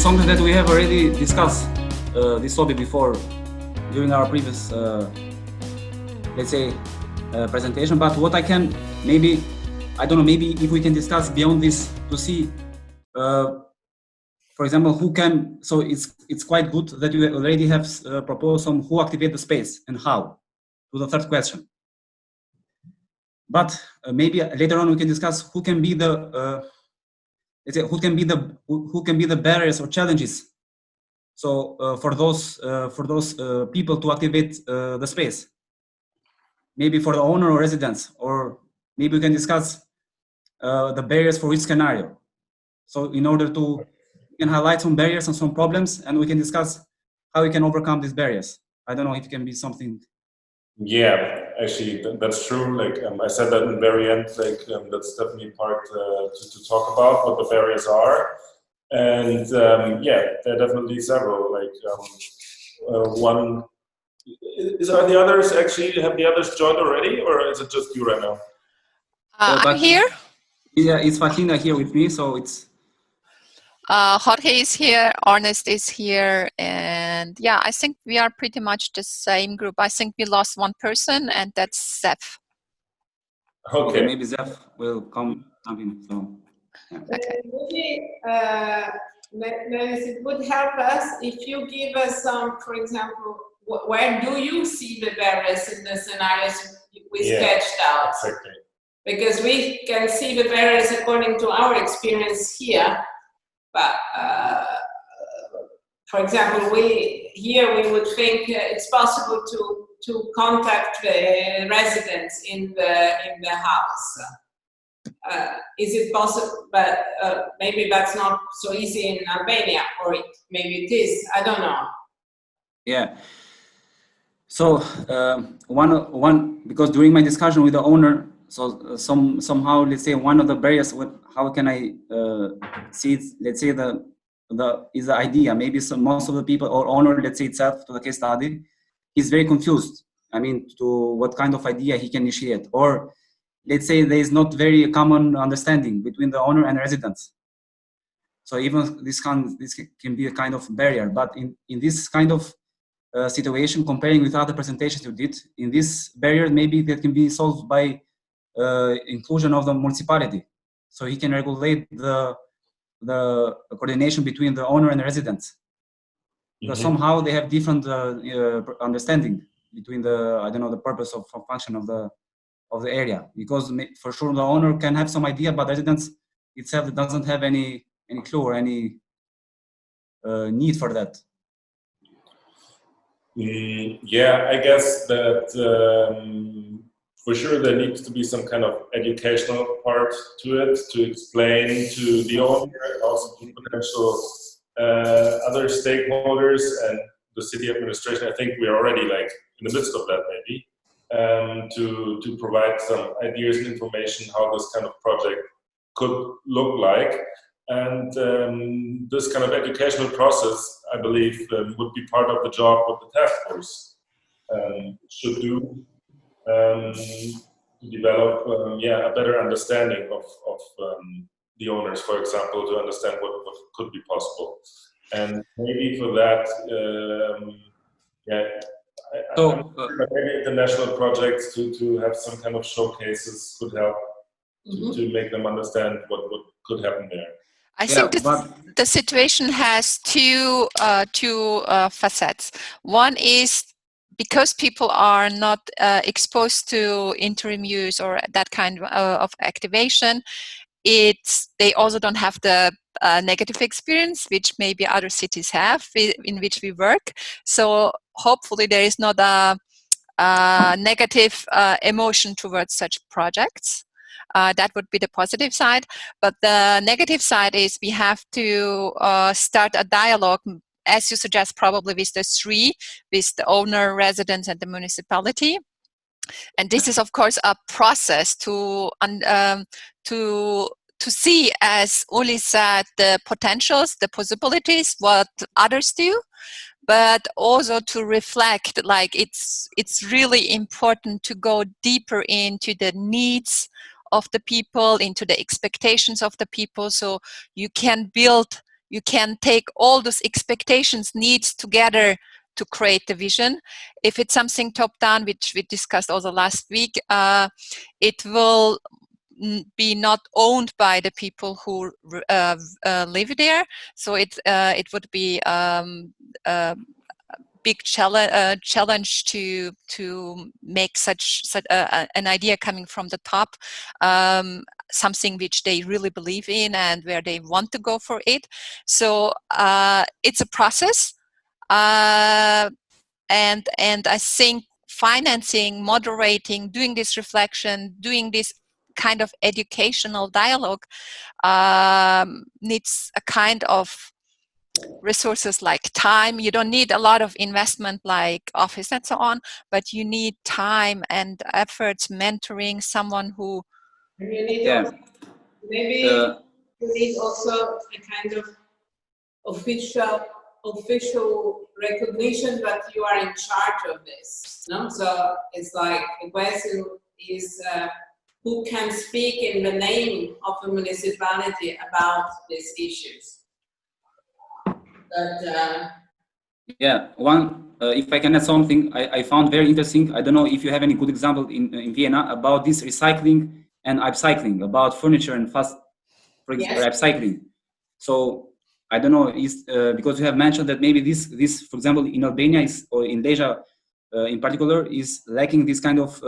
something that we have already discussed this topic before during our previous, let's say, presentation. But what I can maybe, I don't know, maybe if we can discuss beyond this to see, for example, who can. So it's quite good that you already have proposed some who activate the space and how, to the third question. But maybe later on we can discuss who can be the who can be the barriers or challenges. So for those people to activate the space, maybe for the owner or residents, or maybe we can discuss the barriers for each scenario. So in order to, we can highlight some barriers and some problems, and we can discuss how we can overcome these barriers. I don't know if it can be something. Yeah, actually, that's true. Like I said that in the very end, like that's definitely part to talk about what the barriers are. And yeah, there are definitely several. Like one, are the others actually, have the others joined already, or is it just you right now? I'm here. Yeah, it's Fatina here with me, so it's. Jorge is here, Ernest is here, and yeah, I think we are pretty much the same group. I think we lost one person, and that's Zef. Okay. Maybe Zef will come in. So. Yeah. Okay. Maybe it would help us if you give us some, for example, where do you see the barriers in the scenarios we sketched out? Exactly. Because we can see the barriers according to our experience here. But for example, we would think it's possible to contact the residents in the house. Is it possible? But maybe that's not so easy in Albania, or maybe it is. I don't know. Yeah. So one because during my discussion with the owner, so somehow, let's say, one of the barriers, how can I see it, let's say is the idea. Maybe most of the people or owner, let's say itself, to the case study, he's very confused. I mean, to what kind of idea he can initiate, or let's say there is not very common understanding between the owner and residents. So even this can be a kind of barrier. But in this kind of situation, comparing with other presentations you did, in this barrier, maybe that can be solved by inclusion of the municipality. So he can regulate the coordination between the owner and the residents. Because somehow they have different understanding between the purpose of function of the area. Because for sure the owner can have some idea, but the residents itself doesn't have any clue or any need for that. Yeah, I guess that for sure there needs to be some kind of educational part to it, to explain to the owner and also to potential other stakeholders and the city administration. I think we are already like in the midst of that, maybe, to provide some ideas and information how this kind of project could look like. And this kind of educational process, I believe, would be part of the job of the task force should do, to develop a better understanding of the owners, for example, to understand what could be possible. And maybe for that, maybe international projects to have some kind of showcases could help to make them understand what could happen there. I think the situation has two facets. One is because people are not exposed to interim use or that kind of activation, they also don't have the negative experience which maybe other cities have in which we work. So hopefully there is not a negative emotion towards such projects. That would be the positive side. But the negative side is we have to start a dialogue, as you suggest, probably with the owner, residents, and the municipality. And this is, of course, a process to see, as Uli said, the potentials, the possibilities, what others do, but also to reflect, like it's really important to go deeper into the needs of the people, into the expectations of the people, so you can build you can take all those expectations, needs together to create the vision. If it's something top down, which we discussed also last week, it will be not owned by the people who live there. So it would be big challenge to make such an idea coming from the top, something which they really believe in and where they want to go for it. So it's a process, and I think financing, moderating, doing this reflection, doing this kind of educational dialogue needs a kind of resources like time. You don't need a lot of investment like office and so on, but you need time and efforts, mentoring someone who... And you need maybe you need also a kind of official recognition that you are in charge of this. No? So it's like the question is who can speak in the name of the municipality about these issues. But, if I can add something, I found very interesting. I don't know if you have any good example in Vienna about this recycling and upcycling, about furniture and fast upcycling. So I don't know, because you have mentioned that maybe this, for example, in Albania or in Lezha in particular, is lacking this kind of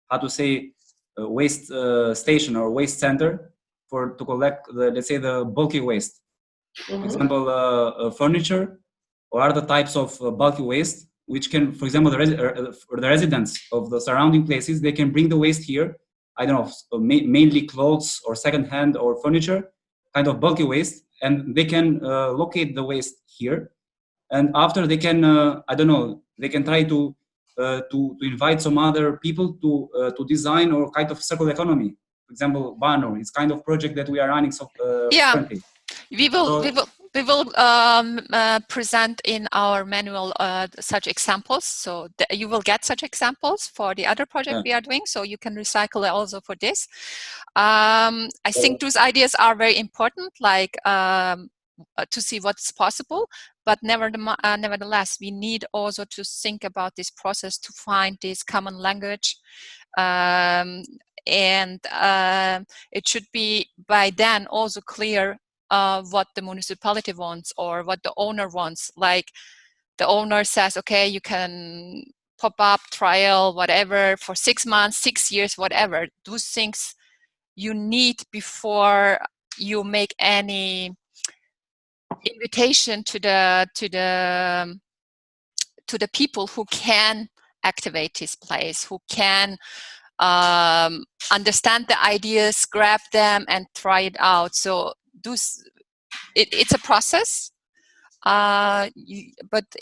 how to say waste station or waste center to collect let's say the bulky waste. For example, furniture or other types of bulky waste, which can, for example, the residents of the surrounding places, they can bring the waste here. I don't know, mainly clothes or second-hand or furniture, kind of bulky waste, and they can locate the waste here. And after they can, I don't know, they can try to invite some other people to design or kind of circular economy. For example, Banner is kind of project that we are running currently. We will present in our manual such examples. So you will get such examples for the other project we are doing. So you can recycle it also for this. I think those ideas are very important, like to see what's possible. But nevertheless, we need also to think about this process to find this common language. And it should be by then also clear what the municipality wants or what the owner wants. Like the owner says, okay, you can pop up, trial, whatever, for 6 months, 6 years, whatever. Those things you need before you make any invitation to the people who can activate this place, who can understand the ideas, grab them, and try it out. So it's a process, but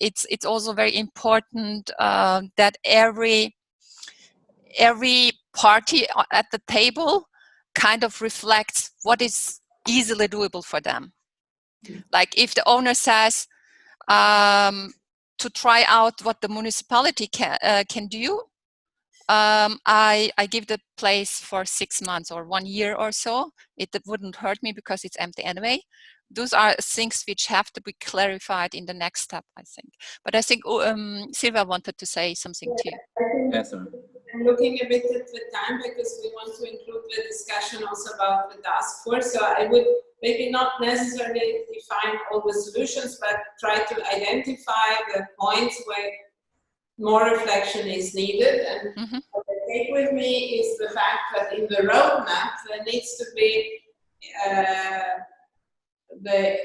it's also very important that every party at the table kind of reflects what is easily doable for them. Like if the owner says to try out what the municipality can do, I give the place for 6 months or 1 year or so. It wouldn't hurt me because it's empty anyway. Those are things which have to be clarified in the next step, I think. But I think Silvia wanted to say something too. Yes, sir. I'm looking a bit at the time because we want to include the discussion also about the task force. So I would maybe not necessarily define all the solutions, but try to identify the points where more reflection is needed. And what I take with me is the fact that in the roadmap there needs to be the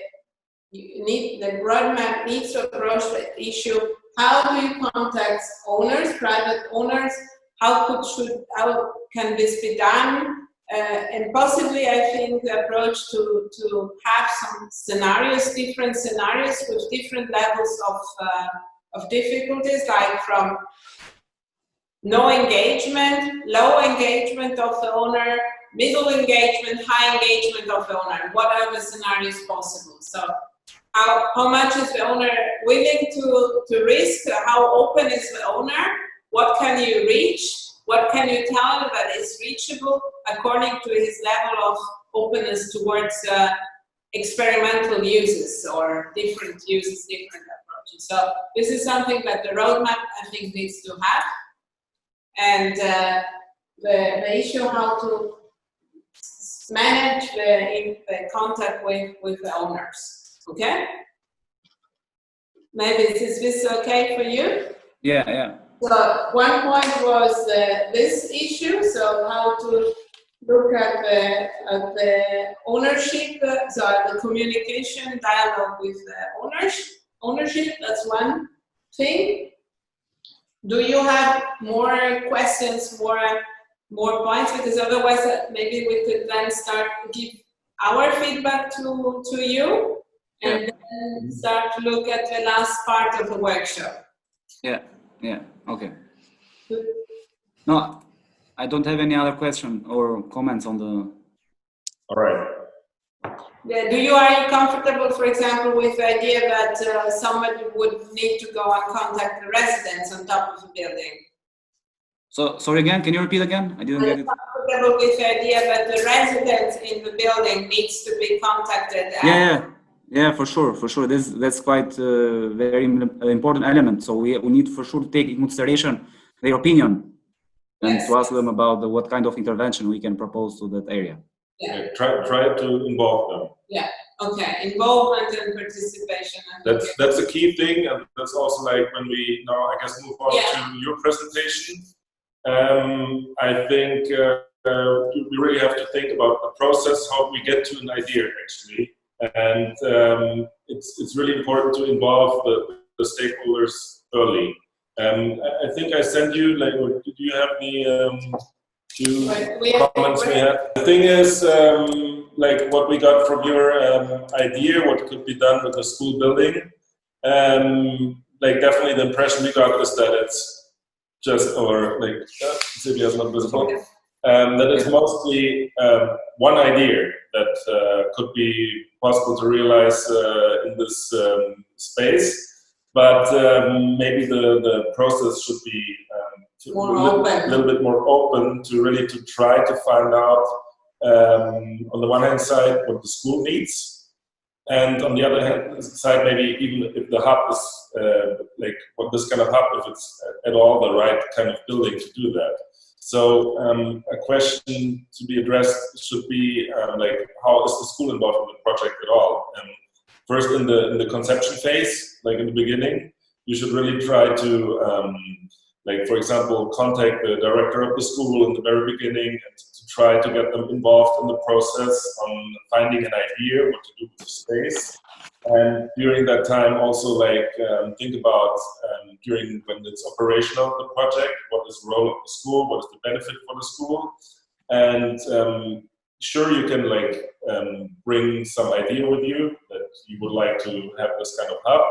roadmap needs to approach the issue: how do you contact owners, private owners? How can this be done? And possibly, I think the approach to have some scenarios, different scenarios with different levels of difficulties, like from no engagement, low engagement of the owner, middle engagement, high engagement of the owner. What are the scenarios possible? So how much is the owner willing to risk? How open is the owner? What can you reach? What can you tell him that is reachable according to his level of openness towards experimental uses or different uses, different approaches. So this is something that the roadmap, I think, needs to have. And the issue how to manage the contact with the owners. Okay? Maybe is this okay for you? Yeah, yeah. So one point was this issue, so how to look at the ownership, so the communication dialogue with the ownership, that's one thing. Do you have more questions, more points? Because otherwise maybe we could then start to give our feedback to you and then start to look at the last part of the workshop. Yeah, yeah, okay. No, I don't have any other question or comments on the... All right. Yeah, are you comfortable, for example, with the idea that somebody would need to go and contact the residents on top of the building? So, sorry again, can you repeat again? I didn't get it. Comfortable with the idea that the residents in the building needs to be contacted? Yeah, for sure. That's quite a very important element. So we need for sure to take in consideration their opinion and to ask them about what kind of intervention we can propose to that area. Yeah. Try to involve them. Yeah. Okay. Involvement and participation. That's a key thing, and that's also like when we now I guess move on to your presentation. I think we really have to think about the process, how we get to an idea actually, and it's really important to involve the stakeholders early. I think I sent you, like, did you have the two comments we had? The thing is, like what we got from your idea, what could be done with the school building, like definitely the impression we got is that it's just, or like, Silvia is not visible, that it's mostly one idea that could be possible to realize in this space. But maybe the process should be a little bit more open to really to try to find out on the one hand side what the school needs, and on the other hand side maybe even if the hub is like what this kind of hub, if it's at all the right kind of building to do that. So a question to be addressed should be like, how is the school involved in the project at all? First, in the conception phase, like in the beginning, you should really try to, like for example, contact the director of the school in the very beginning and to try to get them involved in the process on finding an idea what to do with the space. And during that time, also like think about during when it's operational the project, what is the role of the school, what is the benefit for the school, and sure, you can like bring some idea with you that you would like to have this kind of hub,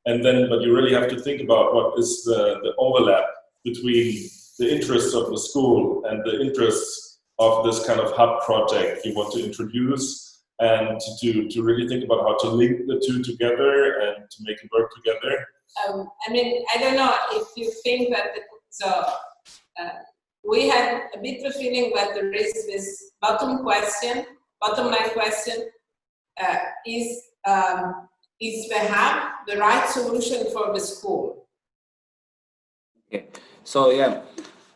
and then but you really have to think about what is the overlap between the interests of the school and the interests of this kind of hub project you want to introduce, and to really think about how to link the two together and to make it work together. I mean, I don't know if you think that we had a bit of a feeling that there is this bottom line question, is the hub the right solution for the school? Okay. So yeah,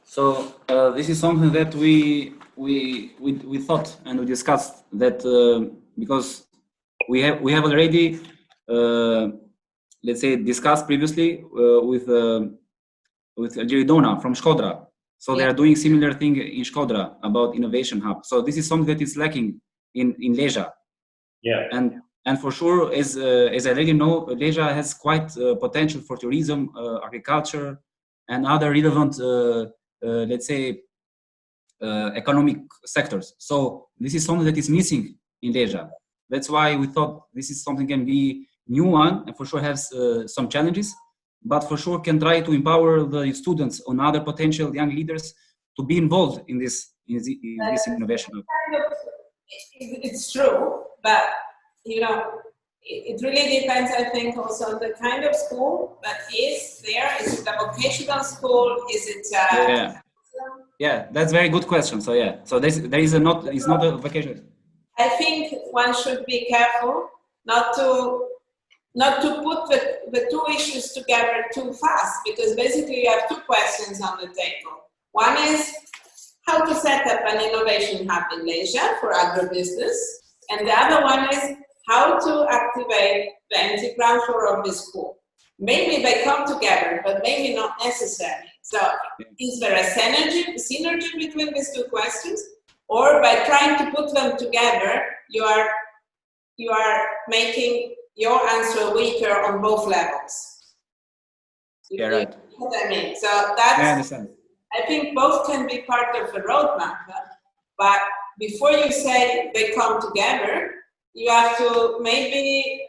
so this is something that we thought and we discussed that because we have already let's say discussed previously with Giridona from Shkodra. So they are doing similar thing in Shkodra about innovation hub. So this is something that is lacking in Lezha. Yeah. And for sure, as I already know, Lezha has quite potential for tourism, agriculture, and other relevant, let's say, economic sectors. So this is something that is missing in Lezha. That's why we thought this is something can be new one, and for sure has some challenges, but for sure can try to empower the students and other potential young leaders to be involved in this innovation. It's true, but you know, it really depends, I think, also on the kind of school that is there. Is it a vocational school? Is it yeah, that's a very good question. So yeah, so there is not a vocational. I think one should be careful not to put the two issues together too fast, because basically you have two questions on the table. One is how to set up an innovation hub in Lezha for agribusiness, and the other one is how to activate the anti-ground floor of the school. Maybe they come together, but maybe not necessarily. So is there a synergy between these two questions? Or by trying to put them together, you are making your answer weaker on both levels. Yeah, right. You know what I mean? So that's, I understand. I think both can be part of the roadmap, but before you say they come together, you have to maybe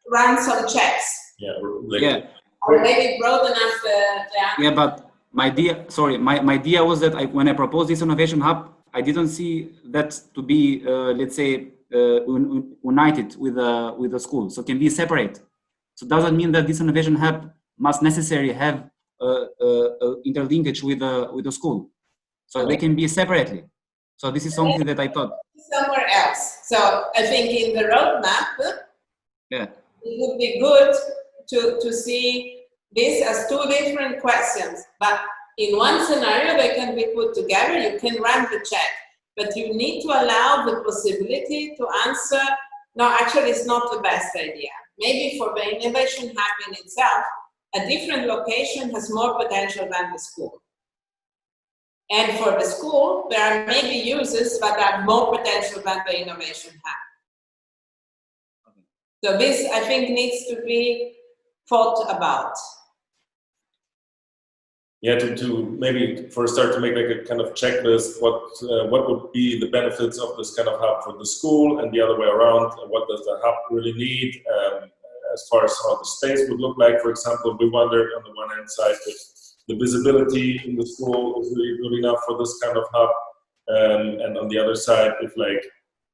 run some checks. Yeah. Yeah. Or maybe broaden up the Yeah, but my idea was that when I proposed this innovation hub, I didn't see that to be, let's say, united with the school. So it can be separate. So it doesn't mean that this innovation hub must necessarily have interlinkage with the school. So they can be separately. So this is something that I thought. Somewhere else. So I think in the roadmap, Yeah. it would be good to see this as two different questions. But in one scenario, they can be put together. You can run the check, but you need to allow the possibility to answer. No, actually, it's not the best idea. Maybe for the innovation hub in itself, a different location has more potential than the school. And for the school, there are maybe uses that have more potential than the innovation hub. So this, I think, needs to be thought about. Yeah, to maybe for a start to make like a kind of checklist, what would be the benefits of this kind of hub for the school, and the other way around, what does the hub really need as far as how the space would look like. For example, we wondered on the one hand side if the visibility in the school is really good enough for this kind of hub, and on the other side, if like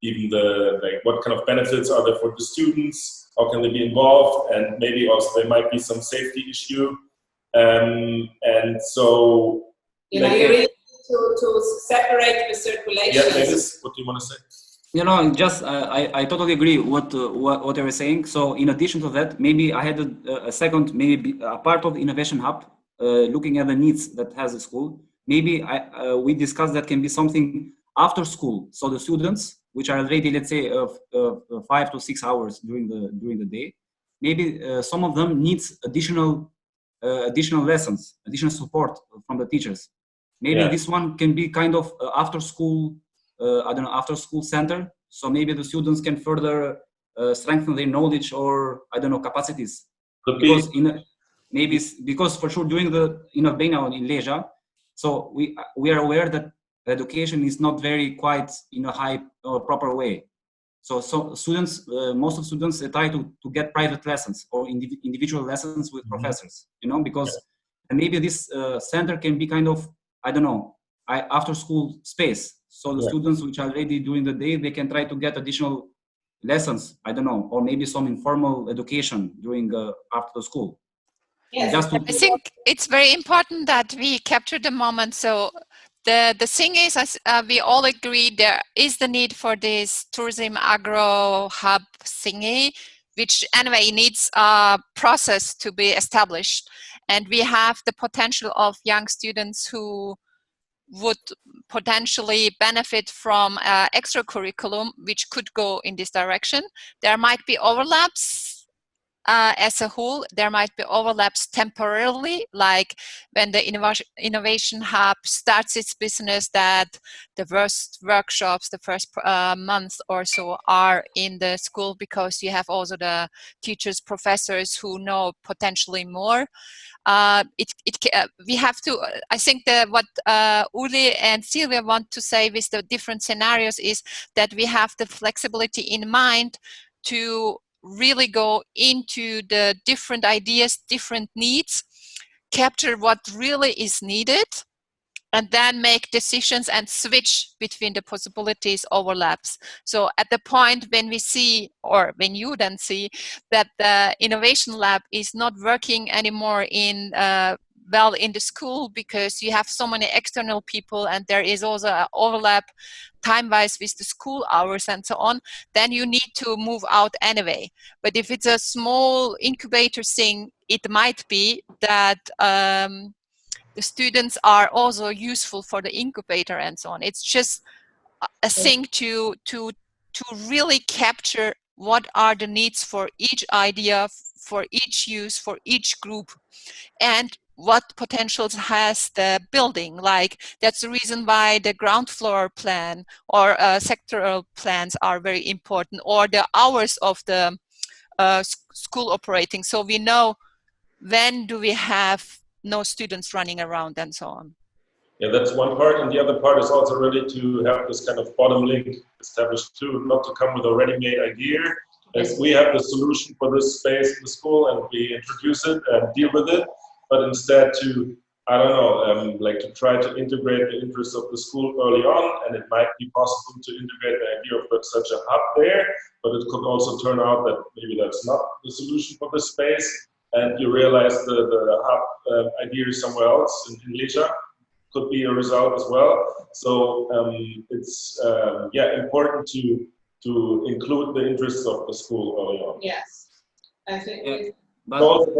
even what kind of benefits are there for the students, how can they be involved, and maybe also there might be some safety issue. And so, you know, you really need to separate the circulation. Yeah, Melis, what do you want to say? You know, just I totally agree what you were saying. So in addition to that, maybe I had a second, maybe a part of the innovation hub, looking at the needs that has a school. Maybe we discussed that can be something after school. So the students, which are already, let's say, 5 to 6 hours during the day, maybe some of them needs additional lessons, additional support from the teachers. Maybe this one can be kind of after school, I don't know, after school center. So maybe the students can further strengthen their knowledge or, I don't know, capacities. Because because for sure during the innovation in Lezha, so we are aware that education is not very quite in a high or proper way. So students, most of students try to get private lessons or individual lessons with professors, you know, because and maybe this center can be kind of, I don't know, after school space. So the students which are already during the day, they can try to get additional lessons, I don't know, or maybe some informal education during after the school. Yes. I think it's very important that we capture the moment. So the thing is, as we all agree, there is the need for this tourism agro hub thingy, which anyway needs a process to be established. And we have the potential of young students who would potentially benefit from extra curriculum, which could go in this direction. There might be overlaps. As a whole, there might be overlaps temporarily, like when the innovation hub starts its business, that the first workshops, the first month or so are in the school, because you have also the teachers, professors who know potentially more. We have to, I think that what Uli and Silvia want to say with the different scenarios is that we have the flexibility in mind to really go into the different ideas, different needs, capture what really is needed, and then make decisions and switch between the possibilities, overlaps. So at the point when we see, or when you then see, that the innovation lab is not working anymore in well in the school because you have so many external people and there is also an overlap time-wise with the school hours and so on, then you need to move out anyway. But if it's a small incubator thing, it might be that the students are also useful for the incubator and so on. It's just a thing to really capture what are the needs for each idea, for each use, for each group, and what potentials has the building. Like that's the reason why the ground floor plan or sectoral plans are very important, or the hours of the school operating, so we know when do we have no students running around and so on. Yeah, that's one part, and the other part is also really to have this kind of bottom link established too, not to come with a ready-made idea. As we have the solution for this space in the school and we introduce it and deal with it, but instead to, I don't know, like to try to integrate the interests of the school early on, and it might be possible to integrate the idea of such a hub there, but it could also turn out that maybe that's not the solution for the space, and you realize the hub idea is somewhere else in Lezha. Could be a result as well. So it's important to include the interests of the school early on. Yes, I think. But also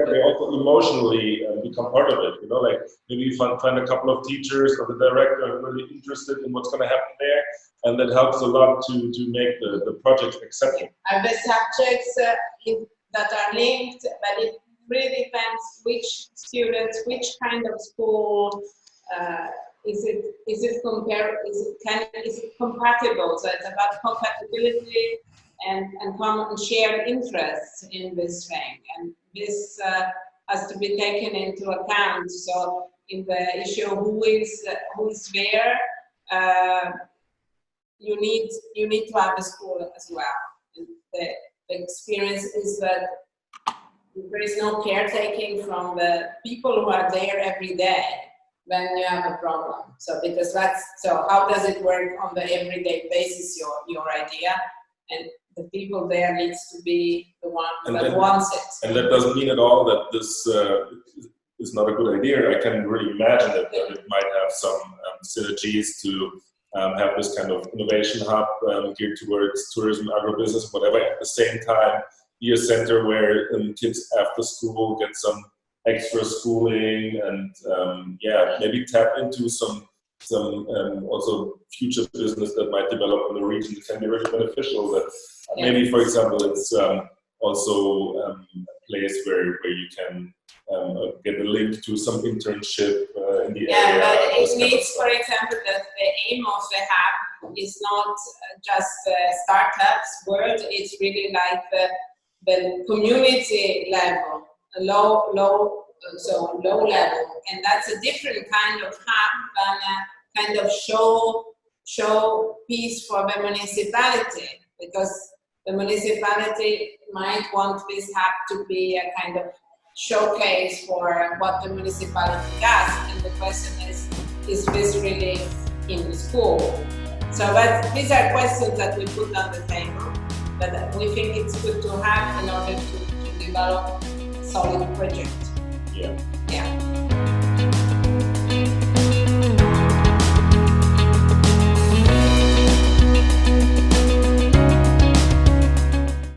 emotionally become part of it. You know, like maybe you find a couple of teachers or the director are really interested in what's going to happen there, and that helps a lot to make the project acceptable. Are the subjects that are linked, but it really depends which students, which kind of school. Is it compatible? So it's about compatibility and common shared interests in this thing, and this has to be taken into account. So in the issue of who is there, you need to have a school as well. And the experience is that there is no caretaking from the people who are there every day when you have a problem. So how does it work on the everyday basis, your idea? And the people there needs to be the one that wants it. And that doesn't mean at all that this is not a good idea. I can really imagine that it might have some synergies to have this kind of innovation hub geared towards tourism, agribusiness, whatever. At the same time, be a center where kids after school get some extra schooling and maybe tap into some also future business that might develop in the region that can be really beneficial. That maybe, for example, it's also a place where you can get a link to some internship in the area. Yeah, but it needs, for example, that the aim of the hub is not just startups world. It's really like the community level. Low level, and that's a different kind of hub than a kind of show piece for the municipality, because the municipality might want this hub to be a kind of showcase for what the municipality does, and the question is this really in the school? So these are questions that we put on the table, but we think it's good to have in order to develop solid project. Yeah. Yeah.